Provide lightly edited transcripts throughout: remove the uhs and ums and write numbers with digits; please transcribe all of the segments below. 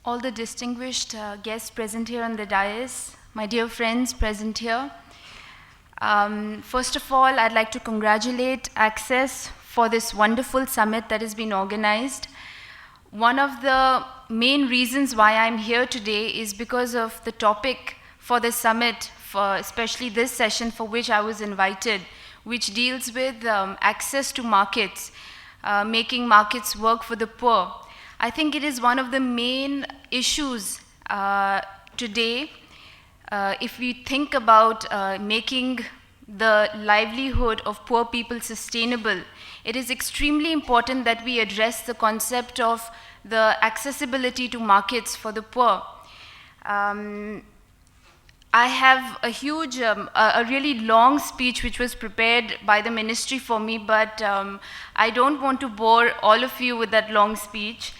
all the distinguished guests present here on the dais, my dear friends present here. First of all, I'd like to congratulate Access for this wonderful summit that has been organized. One of the main reasons why I'm here today is because of the topic for the summit, for especially this session for which I was invited, which deals with access to markets, making markets work for the poor. I think it is one of the main issues today if we think about making the livelihood of poor people sustainable. It is extremely important that we address the concept of the accessibility to markets for the poor. I have a huge, a really long speech which was prepared by the ministry for me, but I don't want to bore all of you with that long speech.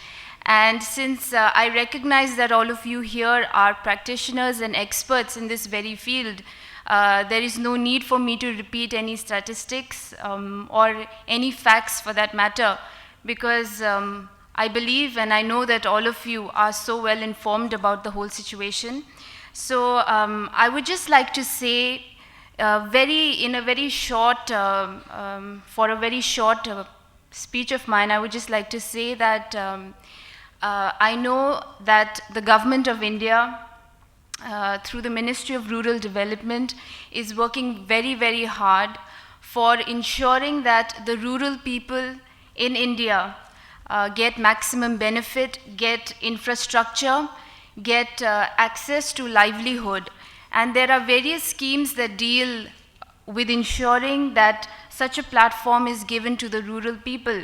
And since I recognize that all of you here are practitioners and experts in this very field, there is no need for me to repeat any statistics or any facts for that matter, because I believe and I know that all of you are so well informed about the whole situation. So I would just like to say, for a very short speech of mine, I would just like to say that I know that the government of India, through the Ministry of Rural Development, is working very, very hard for ensuring that the rural people in India get maximum benefit, get infrastructure, get access to livelihood. And there are various schemes that deal with ensuring that such a platform is given to the rural people.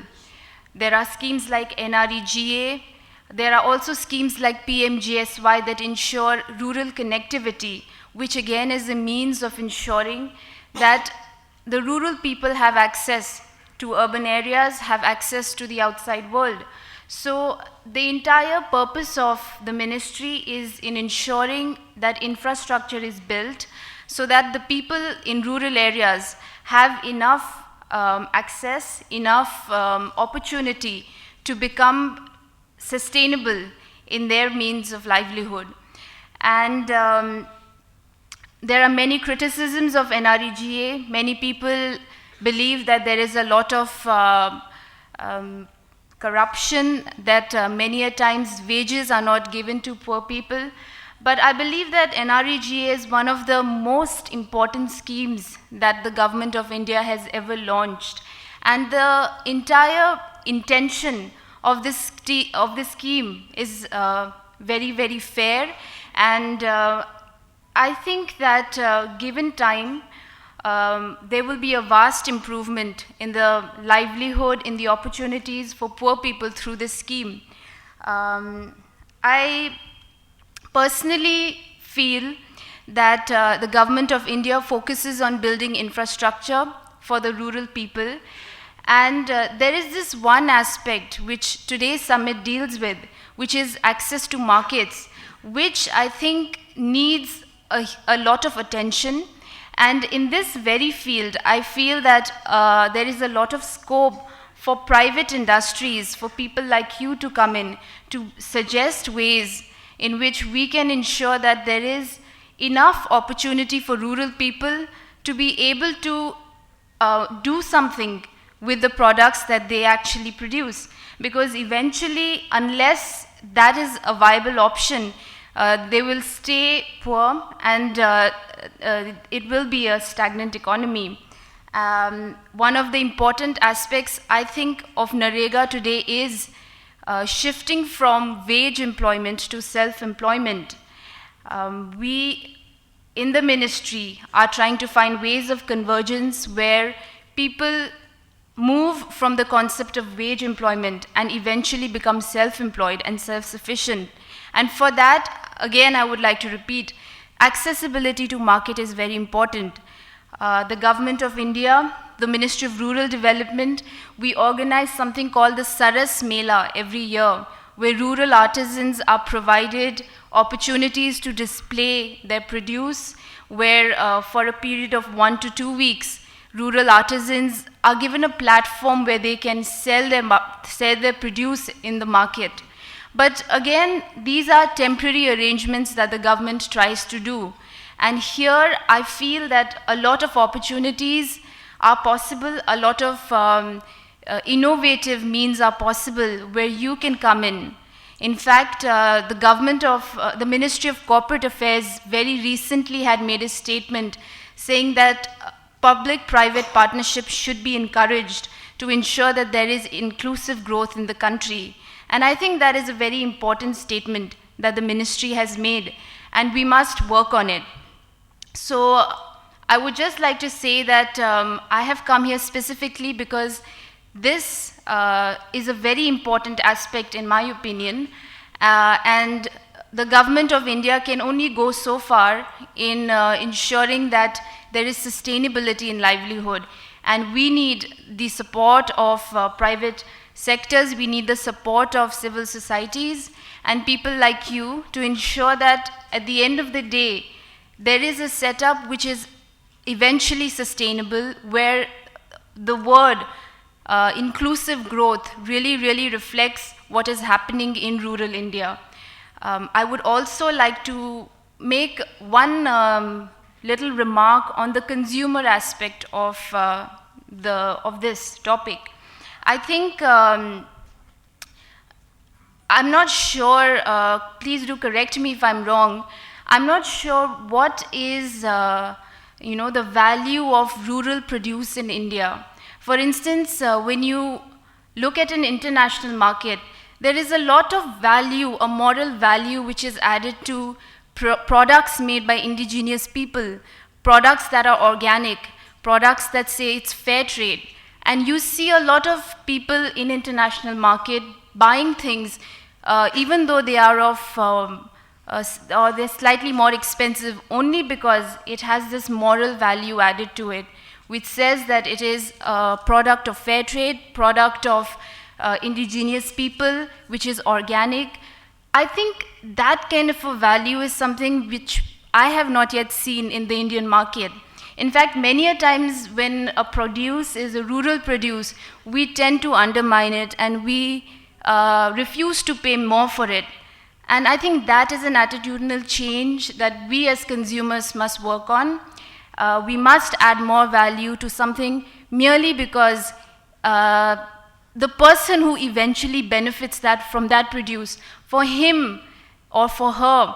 There are schemes like NREGA. There are also schemes like PMGSY that ensure rural connectivity, which again is a means of ensuring that the rural people have access to urban areas, have access to the outside world. So the entire purpose of the ministry is in ensuring that infrastructure is built so that the people in rural areas have enough access, enough opportunity to become sustainable in their means of livelihood. And there are many criticisms of NREGA. Many people believe that there is a lot of corruption, that many a times wages are not given to poor people. But I believe that NREGA is one of the most important schemes that the government of India has ever launched. And the entire intention of this scheme is very, very fair. And I think that given time, there will be a vast improvement in the livelihood, in the opportunities for poor people through this scheme. I personally feel that the government of India focuses on building infrastructure for the rural people. And there is this one aspect which today's summit deals with, which is access to markets, which I think needs a lot of attention. And in this very field, I feel that there is a lot of scope for private industries, for people like you to come in, to suggest ways in which we can ensure that there is enough opportunity for rural people to be able to do something with the products that they actually produce. Because eventually, unless that is a viable option, they will stay poor and it will be a stagnant economy. One of the important aspects, I think, of NREGA today is shifting from wage employment to self-employment. We in the ministry are trying to find ways of convergence where people move from the concept of wage employment and eventually become self-employed and self-sufficient. And for that, again, I would like to repeat, accessibility to market is very important. The government of India, the Ministry of Rural Development, we organize something called the Saras Mela every year, where rural artisans are provided opportunities to display their produce, where for a period of 1 to 2 weeks, rural artisans are given a platform where they can sell their produce in the market. But again, these are temporary arrangements that the government tries to do. And here I feel that a lot of opportunities are possible, a lot of innovative means are possible where you can come in. In fact, the Ministry of Corporate Affairs very recently had made a statement saying that public-private partnerships should be encouraged to ensure that there is inclusive growth in the country. And I think that is a very important statement that the ministry has made, and we must work on it. So I would just like to say that I have come here specifically because this is a very important aspect in my opinion, and the government of India can only go so far in ensuring that there is sustainability in livelihood. And we need the support of private sectors, we need the support of civil societies and people like you to ensure that at the end of the day, there is a setup which is eventually sustainable, where the word inclusive growth really reflects what is happening in rural India. I would also like to make one little remark on the consumer aspect of this topic. I think, I'm not sure, please do correct me if I'm wrong, I'm not sure what is the value of rural produce in India. For instance, when you look at an international market, there is a lot of value, a moral value which is added to products made by indigenous people, products that are organic, products that say it's fair trade. And you see a lot of people in international market buying things, even though they are or they're slightly more expensive, only because it has this moral value added to it, which says that it is a product of fair trade, product of indigenous people, which is organic. I think that kind of a value is something which I have not yet seen in the Indian market. In fact, many a times when a produce is a rural produce, we tend to undermine it and we refuse to pay more for it. And I think that is an attitudinal change that we as consumers must work on. We must add more value to something merely because the person who eventually benefits from that produce, for him or for her,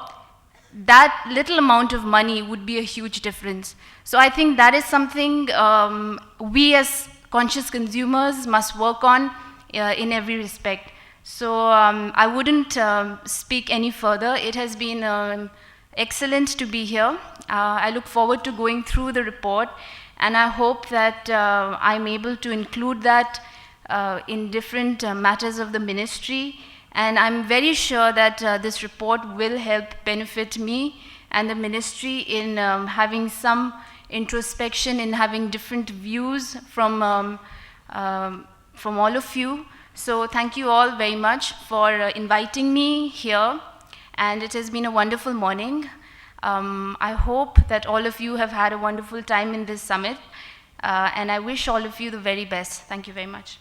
that little amount of money would be a huge difference. So I think that is something we as conscious consumers must work on in every respect. So I wouldn't speak any further. It has been excellent to be here. I look forward to going through the report, and I hope that I'm able to include that in different matters of the ministry. And I'm very sure that this report will help benefit me and the ministry in having some introspection, in having different views from all of you. So thank you all very much for inviting me here, and it has been a wonderful morning. I hope that all of you have had a wonderful time in this summit, and I wish all of you the very best. Thank you very much.